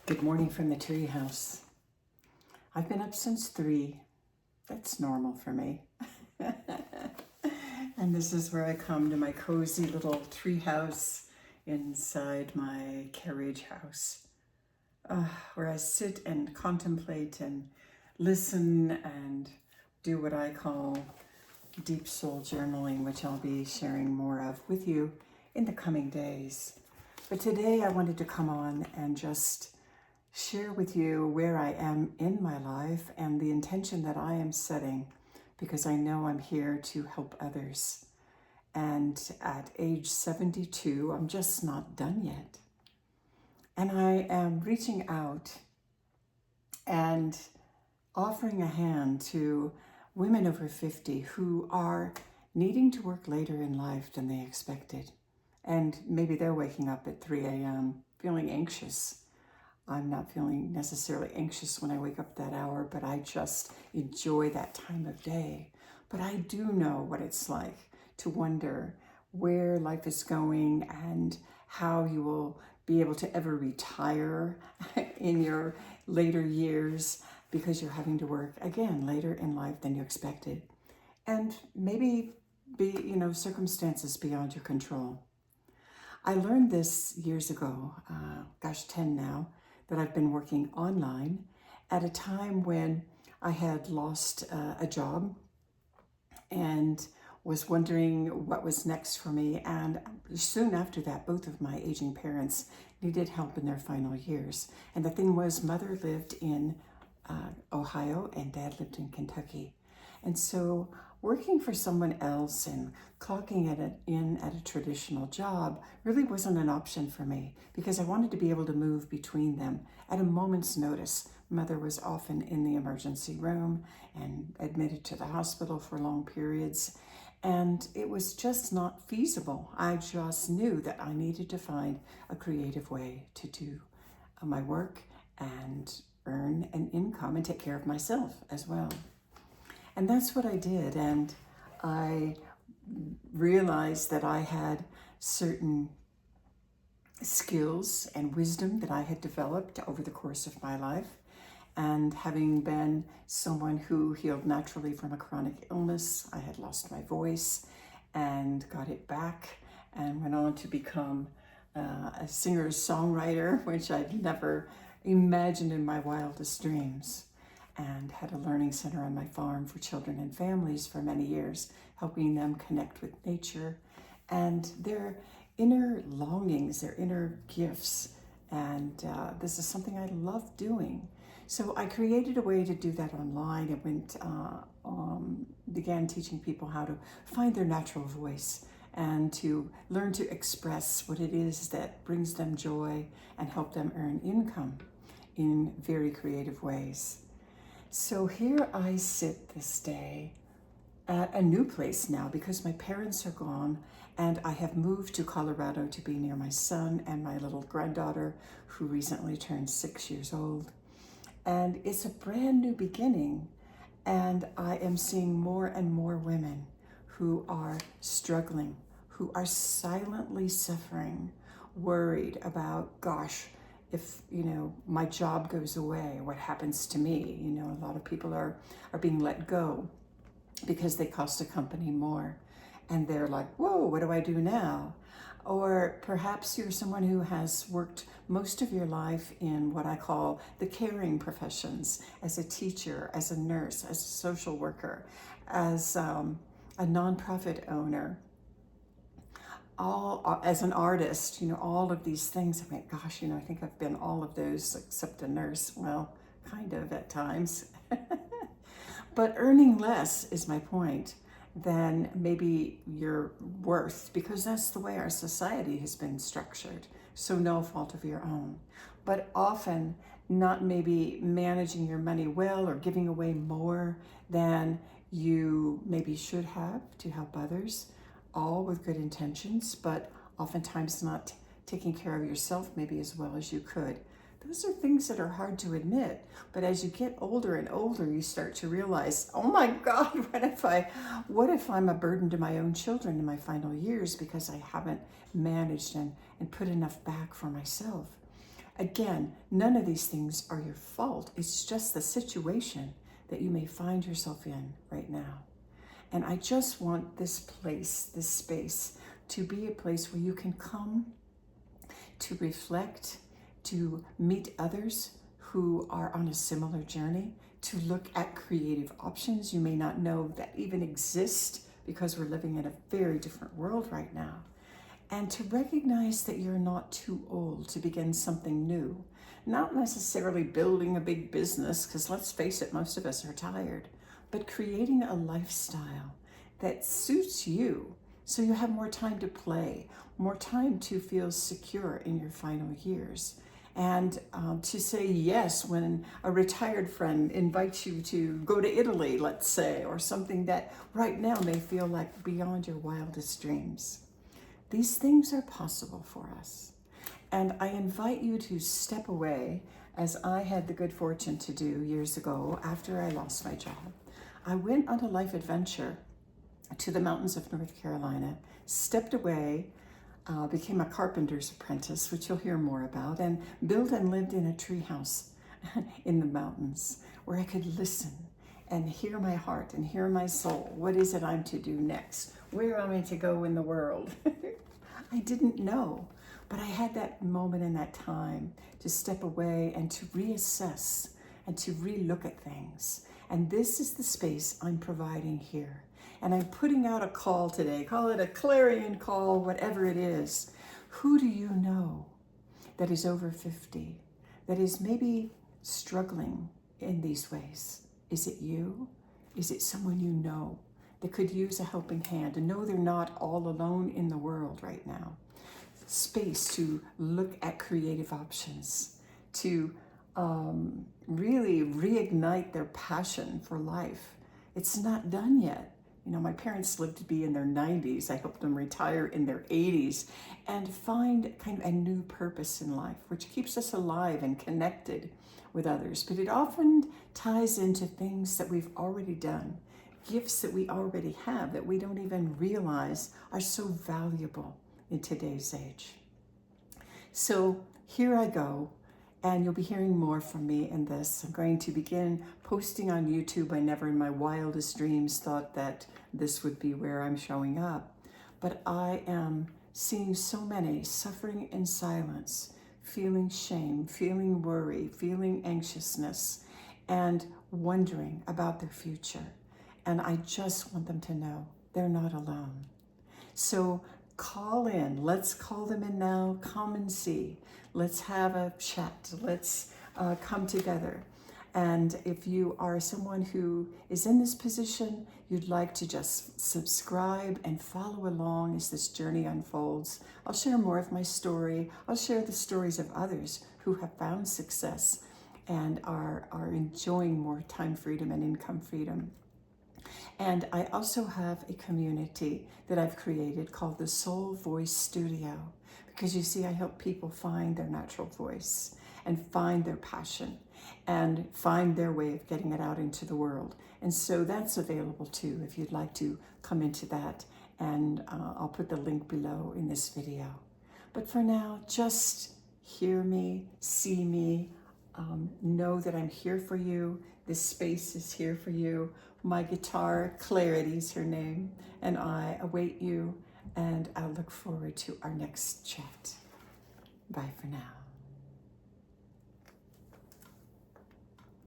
Good morning from the treehouse. I've been up since 3. That's normal for me. And this is where I come to my cozy little treehouse inside my carriage house, where I sit and contemplate and listen and do what I call deep soul journaling, which I'll be sharing more of with you in the coming days. But today I wanted to come on and just share with you where I am in my life and the intention that I am setting, because I know I'm here to help others. And at age 72, I'm just not done yet. And I am reaching out and offering a hand to women over 50 who are needing to work later in life than they expected. And maybe they're waking up at 3 a.m. feeling anxious. I'm not feeling necessarily anxious when I wake up that hour, but I just enjoy that time of day. But I do know what it's like to wonder where life is going and how you will be able to ever retire in your later years, because you're having to work again later in life than you expected. And maybe circumstances beyond your control. I learned this years ago, 10 now, that I've been working online at a time when I had lost a job and was wondering what was next for me. And soon after that, both of my aging parents needed help in their final years. And the thing was, mother lived in Ohio and dad lived in Kentucky. And so working for someone else and clocking in at a traditional job really wasn't an option for me, because I wanted to be able to move between them at a moment's notice. Mother was often in the emergency room and admitted to the hospital for long periods, and it was just not feasible. I just knew that I needed to find a creative way to do my work and earn an income and take care of myself as well. And that's what I did. And I realized that I had certain skills and wisdom that I had developed over the course of my life. And having been someone who healed naturally from a chronic illness, I had lost my voice and got it back and went on to become a singer-songwriter, which I'd never imagined in my wildest dreams, and had a learning center on my farm for children and families for many years, helping them connect with nature and their inner longings, their inner gifts. And this is something I love doing. So I created a way to do that online and began teaching people how to find their natural voice and to learn to express what it is that brings them joy and help them earn income in very creative ways. So here I sit this day at a new place now, because my parents are gone and I have moved to Colorado to be near my son and my little granddaughter, who recently turned 6 years old. And it's a brand new beginning, and I am seeing more and more women who are struggling, who are silently suffering, worried about, gosh, if my job goes away, what happens to me? A lot of people are being let go because they cost a company more, and they're like, whoa, what do I do now? Or perhaps you're someone who has worked most of your life in what I call the caring professions, as a teacher, as a nurse, as a social worker, as a nonprofit owner, all as an artist, all of these things. I mean, gosh, I think I've been all of those except a nurse. Well, kind of at times. But earning less is my point than maybe you're worth, because that's the way our society has been structured. So no fault of your own. But often not maybe managing your money well, or giving away more than you maybe should have to help others, all with good intentions, but oftentimes not taking care of yourself maybe as well as you could. Those are things that are hard to admit, but as you get older and older, you start to realize, oh my God, what if I'm a burden to my own children in my final years because I haven't managed and put enough back for myself? Again, none of these things are your fault. It's just the situation that you may find yourself in right now. And I just want this place, this space, to be a place where you can come to reflect, to meet others who are on a similar journey, to look at creative options you may not know that even exist because we're living in a very different world right now, and to recognize that you're not too old to begin something new. Not necessarily building a big business, because let's face it, most of us are tired, but creating a lifestyle that suits you so you have more time to play, more time to feel secure in your final years, and to say yes when a retired friend invites you to go to Italy, let's say, or something that right now may feel like beyond your wildest dreams. These things are possible for us. And I invite you to step away, as I had the good fortune to do years ago after I lost my job. I went on a life adventure to the mountains of North Carolina, stepped away, became a carpenter's apprentice, which you'll hear more about, and built and lived in a treehouse in the mountains where I could listen and hear my heart and hear my soul. What is it I'm to do next? Where am I to go in the world? I didn't know, but I had that moment in that time to step away and to reassess and to relook at things. And this is the space I'm providing here. And I'm putting out a call today, call it a clarion call, whatever it is. Who do you know that is over 50, that is maybe struggling in these ways? Is it you? Is it someone you know that could use a helping hand and know they're not all alone in the world right now? Space to look at creative options, to really reignite their passion for life. It's not done yet. You know, my parents lived to be in their 90s. I helped them retire in their 80s and find kind of a new purpose in life, which keeps us alive and connected with others. But it often ties into things that we've already done, gifts that we already have that we don't even realize are so valuable in today's age. So here I go. And you'll be hearing more from me in this. I'm going to begin posting on YouTube. I never in my wildest dreams thought that this would be where I'm showing up. But I am seeing so many suffering in silence, feeling shame, feeling worry, feeling anxiousness, and wondering about their future. And I just want them to know they're not alone. So call in. Let's call them in now. Come and see. Let's have a chat. Let's come together. And if you are someone who is in this position, you'd like to just subscribe and follow along as this journey unfolds. I'll share more of my story. I'll share the stories of others who have found success and are enjoying more time freedom and income freedom. And I also have a community that I've created called the Soul Voice Studio, because you see, I help people find their natural voice and find their passion and find their way of getting it out into the world. And so that's available too, if you'd like to come into that. And I'll put the link below in this video. But for now, just hear me, see me, know that I'm here for you. This space is here for you. My guitar, Clarity is her name, and I await you, and I look forward to our next chat. Bye for now.